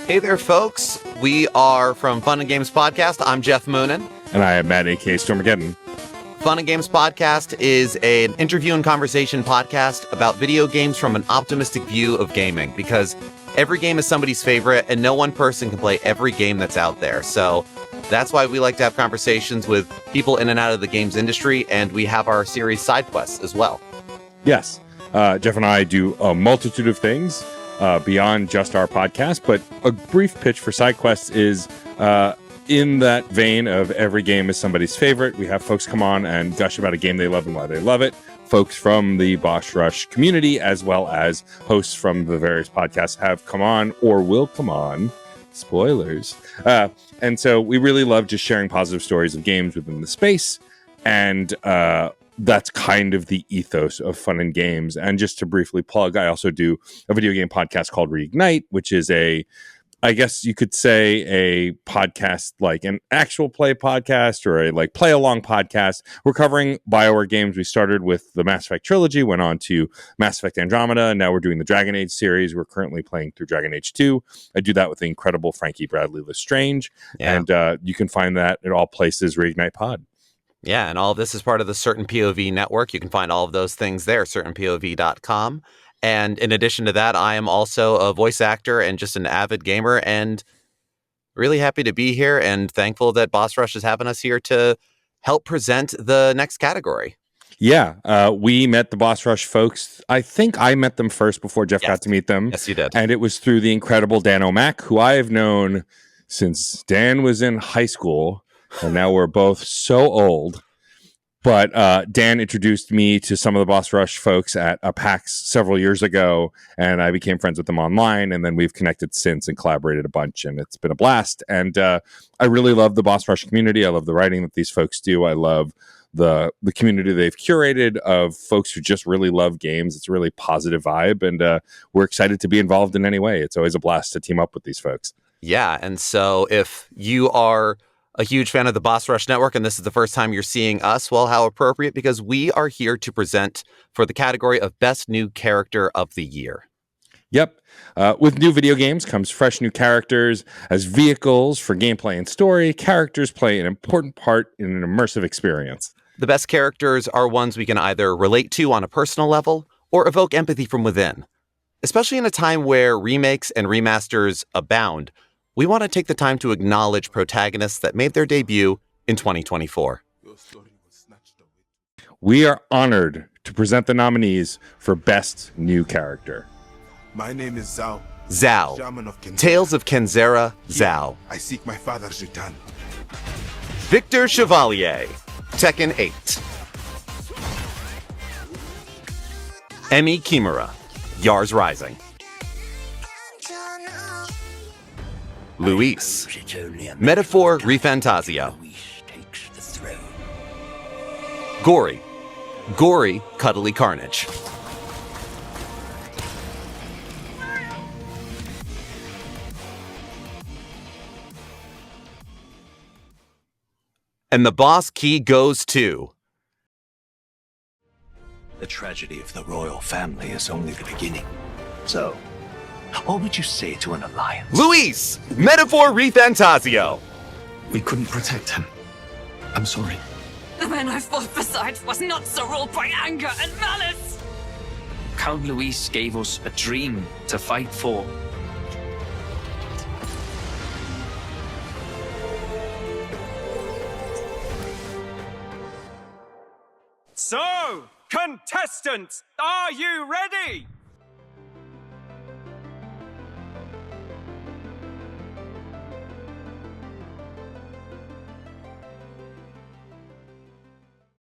Hey there, folks. We are from Fun and Games Podcast. I'm Geoff Moonen. And I am Matt, a.k.a. Stormageddon. Fun and Games Podcast is an interview and conversation podcast about video games from an optimistic view of gaming, because every game is somebody's favorite, and no one person can play every game that's out there. So that's why we like to have conversations with people in and out of the games industry, and we have our series Side Quests as well. Yes. Geoff and I do a multitude of things beyond just our podcast, but a brief pitch for Side Quests is in that vein of every game is somebody's favorite. We have folks come on and gush about a game they love and why they love it. Folks from the Boss Rush community, as well as hosts from the various podcasts, have come on or will come on. Spoilers. And so we really love just sharing positive stories of games within the space. And that's kind of the ethos of Fun and Games. And just to briefly plug, I also do a video game podcast called Reignite, which is I guess you could say a podcast, like an actual play podcast or a play along podcast. We're covering BioWare games. We started with the Mass Effect trilogy, went on to Mass Effect Andromeda, and now we're doing the Dragon Age series. We're currently playing through Dragon Age 2. I do that with the incredible Frankie Bradley Lestrange. Yeah. And you can find that at all places, Reignite Pod. Yeah, and all of this is part of the Certain POV network. You can find all of those things there, certainpov.com. And in addition to that, I am also a voice actor and just an avid gamer, and really happy to be here and thankful that Boss Rush is having us here to help present the next category. Yeah, we met the Boss Rush folks. I think I met them first before Geoff got to meet them. Yes, you did. And it was through the incredible Dan O'Mac, who I have known since Dan was in high school. And now we're both so old. But Dan introduced me to some of the Boss Rush folks at a PAX several years ago, and I became friends with them online, and then we've connected since and collaborated a bunch, and it's been a blast. And I really love the Boss Rush community. I love the writing that these folks do. I love the community they've curated of folks who just really love games. It's a really positive vibe, and we're excited to be involved in any way. It's always a blast to team up with these folks. Yeah, and so if you are a huge fan of the Boss Rush Network, and this is the first time you're seeing us, well, how appropriate, because we are here to present for the category of Best New Character of the Year. Yep. With new video games comes fresh new characters. As vehicles for gameplay and story, characters play an important part in an immersive experience. The best characters are ones we can either relate to on a personal level or evoke empathy from within. Especially in a time where remakes and remasters abound, we want to take the time to acknowledge protagonists that made their debut in 2024. We are honored to present the nominees for Best New Character. My name is Zhao. Zhao. Shaman of Kenzera. Tales of Kenzera, Zhao. I seek my father's return. Victor Chevalier. Tekken 8. Emi Kimura. Yars Rising. Luis. Metaphor Refantasio. Gory. Gory Cuddly Carnage. And the boss key goes to... The tragedy of the royal family is only the beginning. So, what would you say to an alliance? Luis! Metaphor Refantasio! We couldn't protect him. I'm sorry. The man I fought beside was not so ruled by anger and malice! Count Luis gave us a dream to fight for. So, contestants, are you ready?